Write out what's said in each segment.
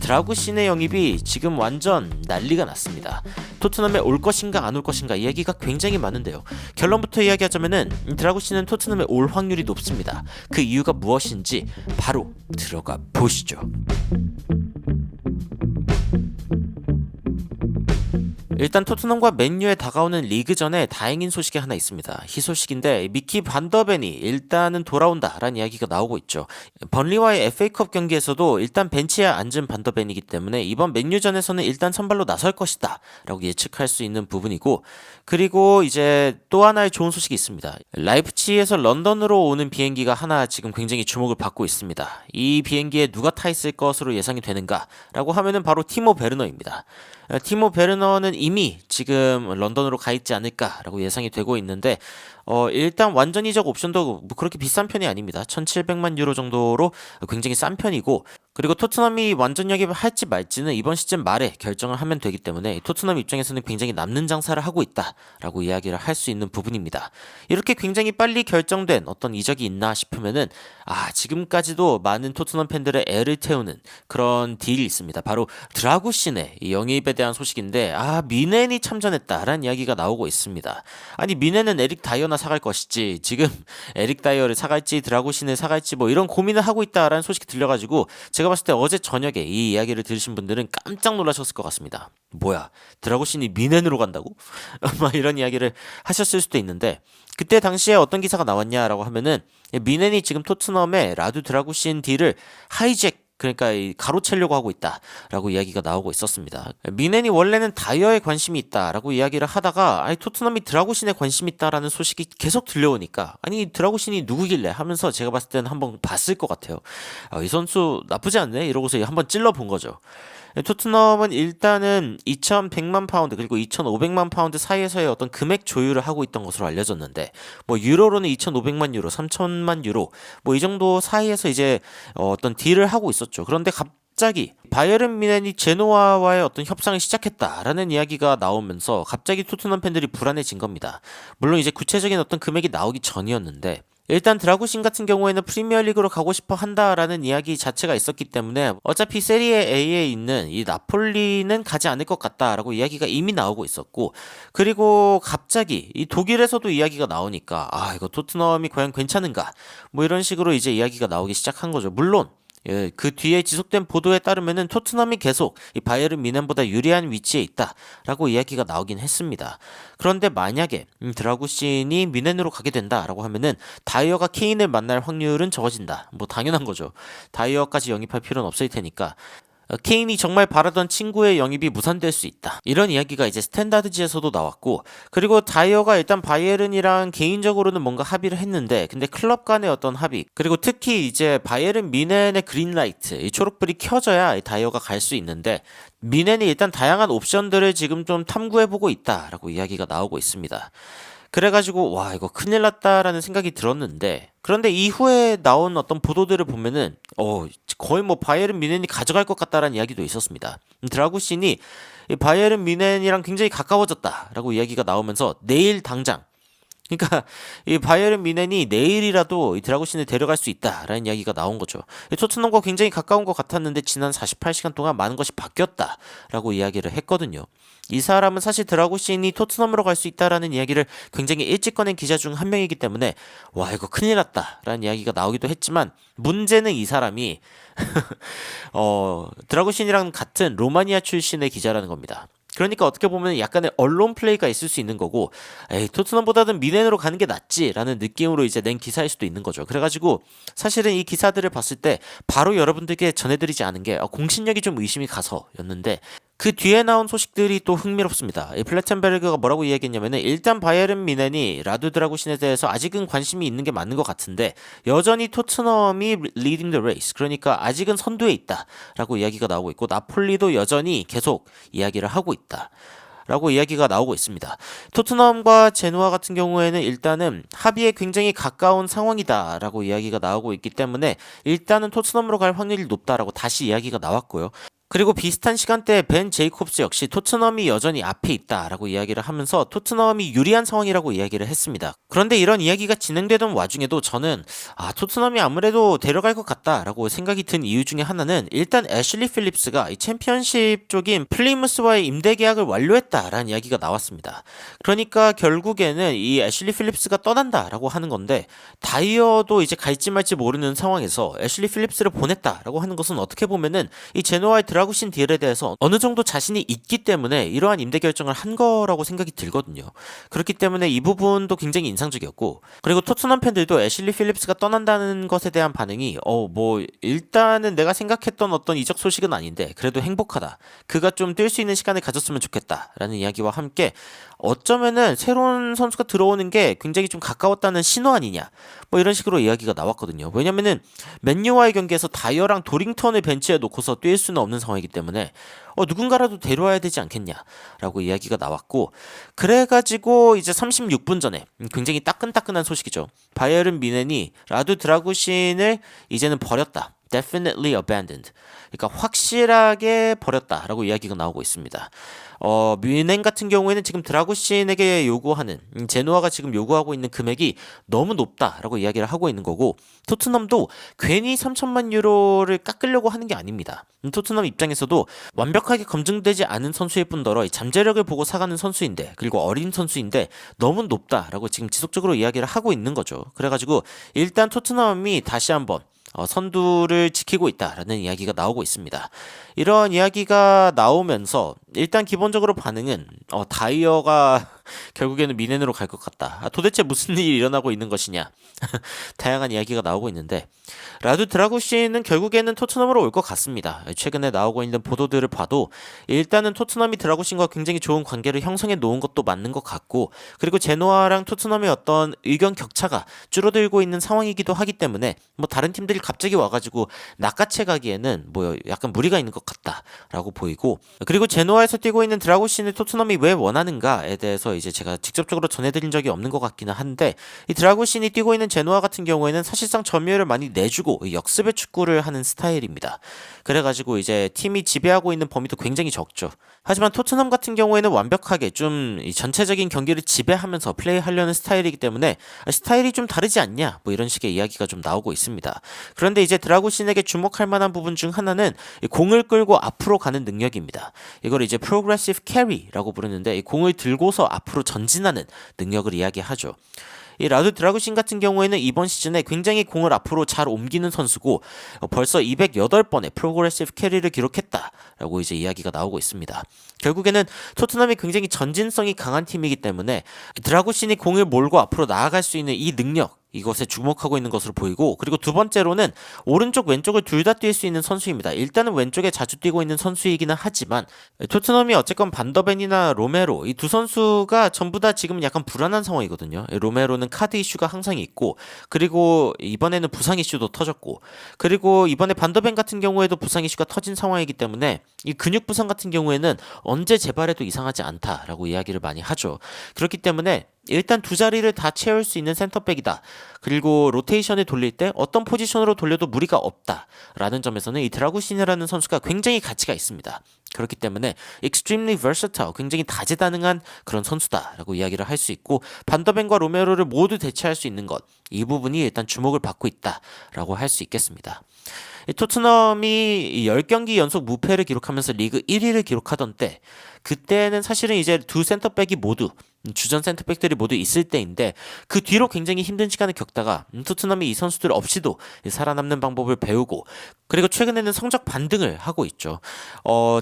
드라구신의 영입이 지금 완전 난리가 났습니다. 토트넘에 올 것인가 안 올 것인가 이야기가 굉장히 많은데요. 결론부터 이야기하자면은 드라구신은 토트넘에 올 확률이 높습니다. 그 이유가 무엇인지 바로 들어가 보시죠. 일단 토트넘과 맨유에 다가오는 리그전에 다행인 소식이 하나 있습니다. 희소식인데 미키 반더벤이 일단은 돌아온다라는 이야기가 나오고 있죠. 번리와의 FA컵 경기에서도 일단 벤치에 앉은 반더벤이기 때문에 이번 맨유전에서는 일단 선발로 나설 것이다 라고 예측할 수 있는 부분이고, 그리고 이제 또 하나의 좋은 소식이 있습니다. 라이프치히에서 런던으로 오는 비행기가 하나 지금 굉장히 주목을 받고 있습니다. 이 비행기에 누가 타 있을 것으로 예상이 되는가 라고 하면은 바로 티모 베르너입니다. 티모 베르너는 이미 지금 런던으로 가 있지 않을까라고 예상이 되고 있는데, 일단 완전히적 옵션도 뭐 그렇게 비싼 편이 아닙니다. 1,700만 유로 정도로 굉장히 싼 편이고, 그리고 토트넘이 완전 영입을 할지 말지는 이번 시즌 말에 결정을 하면 되기 때문에 토트넘 입장에서는 굉장히 남는 장사를 하고 있다라고 이야기를 할 수 있는 부분입니다. 이렇게 굉장히 빨리 결정된 어떤 이적이 있나 싶으면은 지금까지도 많은 토트넘 팬들의 애를 태우는 그런 딜이 있습니다. 바로 드라구신의 영입에 대한 소식인데, 미넨이 참전했다라는 이야기가 나오고 있습니다. 아니, 미넨은 에릭 다이어나 사갈 것이지 지금 에릭 다이어를 사갈지 드라구신을 사갈지 뭐 이런 고민을 하고 있다라는 소식이 들려가지고, 제가 봤을 때 어제 저녁에 이 이야기를 들으신 분들은 깜짝 놀라셨을 것 같습니다. 뭐야, 드라구신이 미넨으로 간다고? 막 이런 이야기를 하셨을 수도 있는데, 그때 당시에 어떤 기사가 나왔냐라고 하면은 미넨이 지금 토트넘의 라두 드라구신 딜을 하이잭, 그러니까 가로채려고 하고 있다라고 이야기가 나오고 있었습니다. 미넨이 원래는 다이어에 관심이 있다라고 이야기를 하다가 토트넘이 드라구신에 관심이 있다라는 소식이 계속 들려오니까 드라구신이 누구길래 하면서 제가 봤을 때는 한번 봤을 것 같아요. 이 선수 나쁘지 않네 이러고서 한번 찔러본 거죠. 토트넘은 일단은 2,100만 파운드 그리고 2,500만 파운드 사이에서의 어떤 금액 조율을 하고 있던 것으로 알려졌는데, 뭐 유로로는 2,500만 유로, 3,000만 유로 뭐 이 정도 사이에서 이제 어떤 딜을 하고 있었죠. 그런데 갑자기 바이에른 뮌헨이 제노아와의 어떤 협상을 시작했다라는 이야기가 나오면서 갑자기 토트넘 팬들이 불안해진 겁니다. 물론 이제 구체적인 어떤 금액이 나오기 전이었는데, 일단 드라구신 같은 경우에는 프리미어리그로 가고 싶어 한다라는 이야기 자체가 있었기 때문에 어차피 세리에 A에 있는 이 나폴리는 가지 않을 것 같다라고 이야기가 이미 나오고 있었고, 그리고 갑자기 이 독일에서도 이야기가 나오니까 이거 토트넘이 과연 괜찮은가 뭐 이런 식으로 이제 이야기가 나오기 시작한 거죠. 물론 그 뒤에 지속된 보도에 따르면은 토트넘이 계속 이 바이에른 뮌헨보다 유리한 위치에 있다라고 이야기가 나오긴 했습니다. 그런데 만약에 드라구신이 뮌헨으로 가게 된다라고 하면은 다이어가 케인을 만날 확률은 적어진다. 뭐 당연한 거죠. 다이어까지 영입할 필요는 없을 테니까. 케인이 정말 바라던 친구의 영입이 무산될 수 있다. 이런 이야기가 이제 스탠다드지에서도 나왔고, 그리고 다이어가 일단 바이에른이랑 개인적으로는 뭔가 합의를 했는데, 근데 클럽 간의 어떤 합의, 그리고 특히 이제 바이에른 뮌헨의 그린라이트, 이 초록불이 켜져야 다이어가 갈 수 있는데, 뮌헨이 일단 다양한 옵션들을 지금 좀 탐구해보고 있다라고 이야기가 나오고 있습니다. 그래가지고 이거 큰일 났다라는 생각이 들었는데, 그런데 이후에 나온 어떤 보도들을 보면은 거의 뭐 바이에른 뮌헨이 가져갈 것 같다라는 이야기도 있었습니다. 드라구신이 바이에른 뮌헨이랑 굉장히 가까워졌다라고 이야기가 나오면서 내일 당장, 그러니까 이 바이에른 뮌헨이 내일이라도 이 드라구신을 데려갈 수 있다라는 이야기가 나온 거죠. 토트넘과 굉장히 가까운 것 같았는데 지난 48시간 동안 많은 것이 바뀌었다라고 이야기를 했거든요. 이 사람은 사실 드라구신이 토트넘으로 갈 수 있다라는 이야기를 굉장히 일찍 꺼낸 기자 중 한 명이기 때문에 이거 큰일 났다라는 이야기가 나오기도 했지만, 문제는 이 사람이 드라구신이랑 같은 로마니아 출신의 기자라는 겁니다. 그러니까 어떻게 보면 약간의 언론 플레이가 있을 수 있는 거고, 토트넘보다는 뮌헨으로 가는 게 낫지라는 느낌으로 이제 낸 기사일 수도 있는 거죠. 그래가지고 사실은 이 기사들을 봤을 때 바로 여러분들께 전해드리지 않은 게 공신력이 좀 의심이 가서였는데, 그 뒤에 나온 소식들이 또 흥미롭습니다. 이 플래텐베르그가 뭐라고 이야기했냐면은, 일단 바이에른 뮌헨이 라두 드라구신에 대해서 아직은 관심이 있는 게 맞는 것 같은데 여전히 토트넘이 leading the race, 그러니까 아직은 선두에 있다라고 이야기가 나오고 있고, 나폴리도 여전히 계속 이야기를 하고 있다 라고 이야기가 나오고 있습니다. 토트넘과 제노아 같은 경우에는 일단은 합의에 굉장히 가까운 상황이다라고 이야기가 나오고 있기 때문에 일단은 토트넘으로 갈 확률이 높다라고 다시 이야기가 나왔고요. 그리고 비슷한 시간대에 벤 제이콥스 역시 토트넘이 여전히 앞에 있다라고 이야기를 하면서 토트넘이 유리한 상황이라고 이야기를 했습니다. 그런데 이런 이야기가 진행되던 와중에도 저는 토트넘이 아무래도 데려갈 것 같다라고 생각이 든 이유 중에 하나는 일단 애슐리 필립스가 이 챔피언십 쪽인 플리무스와의 임대 계약을 완료했다라는 이야기가 나왔습니다. 그러니까 결국에는 이 애슐리 필립스가 떠난다라고 하는 건데 다이어도 이제 갈지 말지 모르는 상황에서 애슐리 필립스를 보냈다라고 하는 것은 어떻게 보면은 이 제노아의 드라구신 딜에 대해서 어느 정도 자신이 있기 때문에 이러한 임대 결정을 한 거라고 생각이 들거든요. 그렇기 때문에 이 부분도 굉장히 인상적이었고, 그리고 토트넘 팬들도 애슐리 필립스가 떠난다는 것에 대한 반응이 일단은 내가 생각했던 어떤 이적 소식은 아닌데 그래도 행복하다. 그가 좀 뛸 수 있는 시간을 가졌으면 좋겠다라는 이야기와 함께 어쩌면은 새로운 선수가 들어오는 게 굉장히 좀 가까웠다는 신호 아니냐, 이런 식으로 이야기가 나왔거든요. 왜냐면은 맨유와의 경기에서 다이어랑 도링턴을 벤치에 놓고서 뛸 수는 없는 상황이기 때문에 누군가라도 데려와야 되지 않겠냐라고 이야기가 나왔고, 그래가지고 이제 36분 전에 굉장히 따끈따끈한 소식이죠. 바이에른 뮌헨이 라두 드라구신을 이제는 버렸다. Definitely abandoned. 그러니까 확실하게 버렸다라고 이야기가 나오고 있습니다. 뮌헨 같은 경우에는 지금 드라구신에게 요구하는 제노아가 지금 요구하고 있는 금액이 너무 높다라고 이야기를 하고 있는 거고, 토트넘도 괜히 3천만 유로를 깎으려고 하는 게 아닙니다. 토트넘 입장에서도 완벽하게 검증되지 않은 선수일 뿐더러 잠재력을 보고 사가는 선수인데, 그리고 어린 선수인데 너무 높다라고 지금 지속적으로 이야기를 하고 있는 거죠. 그래가지고 일단 토트넘이 다시 한번 선두를 지키고 있다라는 이야기가 나오고 있습니다. 이런 이야기가 나오면서 일단 기본적으로 반응은 다이어가 결국에는 미넨으로 갈 것 같다. 도대체 무슨 일이 일어나고 있는 것이냐. 다양한 이야기가 나오고 있는데, 라두 드라구신은 결국에는 토트넘으로 올 것 같습니다. 최근에 나오고 있는 보도들을 봐도 일단은 토트넘이 드라구신과 굉장히 좋은 관계를 형성해 놓은 것도 맞는 것 같고, 그리고 제노아랑 토트넘의 어떤 의견 격차가 줄어들고 있는 상황이기도 하기 때문에 다른 팀들이 갑자기 와가지고 낚아채 가기에는 약간 무리가 있는 것 같다라고 보이고, 그리고 제노아에서 뛰고 있는 드라구신을 토트넘이 왜 원하는가에 대해서 이제 제가 직접적으로 전해드린 적이 없는 것 같기는 한데, 이 드라구신이 뛰고 있는 제노아 같은 경우에는 사실상 점유율을 많이 내주고 역습의 축구를 하는 스타일입니다. 그래가지고 이제 팀이 지배하고 있는 범위도 굉장히 적죠. 하지만 토트넘 같은 경우에는 완벽하게 좀 전체적인 경기를 지배하면서 플레이하려는 스타일이기 때문에 스타일이 좀 다르지 않냐, 이런 식의 이야기가 좀 나오고 있습니다. 그런데 이제 드라구신에게 주목할 만한 부분 중 하나는 공을 끌고 앞으로 가는 능력입니다. 이걸 이제 프로그레시브 캐리라고 부르는데, 이 공을 들고서 앞으로 전진하는 능력을 이야기하죠. 이 라두 드라구신 같은 경우에는 이번 시즌에 굉장히 공을 앞으로 잘 옮기는 선수고 벌써 208번의 프로그레시브 캐리를 기록했다라고 이제 이야기가 나오고 있습니다. 결국에는 토트넘이 굉장히 전진성이 강한 팀이기 때문에 드라구신이 공을 몰고 앞으로 나아갈 수 있는 이 능력, 이것에 주목하고 있는 것으로 보이고, 그리고 두 번째로는 오른쪽 왼쪽을 둘 다 뛸 수 있는 선수입니다. 일단은 왼쪽에 자주 뛰고 있는 선수이기는 하지만 토트넘이 어쨌건 반더벤이나 로메로, 이 두 선수가 전부 다 지금 약간 불안한 상황이거든요. 로메로는 카드 이슈가 항상 있고, 그리고 이번에는 부상 이슈도 터졌고, 그리고 이번에 반더벤 같은 경우에도 부상 이슈가 터진 상황이기 때문에 이 근육 부상 같은 경우에는 언제 재발해도 이상하지 않다라고 이야기를 많이 하죠. 그렇기 때문에 일단 두 자리를 다 채울 수 있는 센터백이다. 그리고 로테이션을 돌릴 때 어떤 포지션으로 돌려도 무리가 없다라는 점에서는 이 드라구신이라는 선수가 굉장히 가치가 있습니다. 그렇기 때문에 extremely versatile, 굉장히 다재다능한 그런 선수다라고 이야기를 할 수 있고, 반더벤과 로메로를 모두 대체할 수 있는 것, 이 부분이 일단 주목을 받고 있다라고 할 수 있겠습니다. 토트넘이 10경기 연속 무패를 기록하면서 리그 1위를 기록하던 때, 그때는 사실은 이제 두 센터백이 모두 주전 센터백들이 모두 있을 때인데, 그 뒤로 굉장히 힘든 시간을 겪다가 토트넘이 이 선수들 없이도 살아남는 방법을 배우고, 그리고 최근에는 성적 반등을 하고 있죠.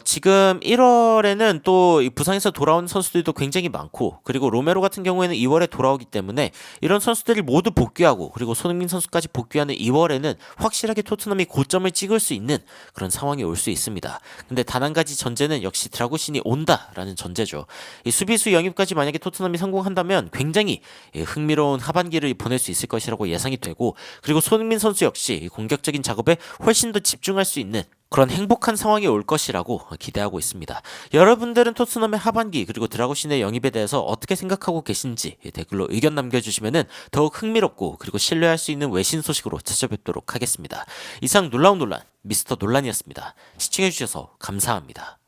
지금 1월에는 또 부상에서 돌아온 선수들도 굉장히 많고, 그리고 로메로 같은 경우에는 2월에 돌아오기 때문에 이런 선수들이 모두 복귀하고, 그리고 손흥민 선수까지 복귀하는 2월에는 확실하게 토트넘이 고점을 찍을 수 있는 그런 상황이 올 수 있습니다. 근데 단 한 가지 전제는 역시 드라구신이 온다라는 전제죠. 이 수비수 영입까지 만약에 토트넘이 성공한다면 굉장히 흥미로운 하반기를 보낼 수 있을 것이라고 예상이 되고, 그리고 손흥민 선수 역시 공격적인 작업에 훨씬 더 집중할 수 있는 그런 행복한 상황이 올 것이라고 기대하고 있습니다. 여러분들은 토트넘의 하반기 그리고 드라구신의 영입에 대해서 어떻게 생각하고 계신지 댓글로 의견 남겨주시면 더욱 흥미롭고 그리고 신뢰할 수 있는 외신 소식으로 찾아뵙도록 하겠습니다. 이상 놀라운 논란 미스터 논란이었습니다. 시청해주셔서 감사합니다.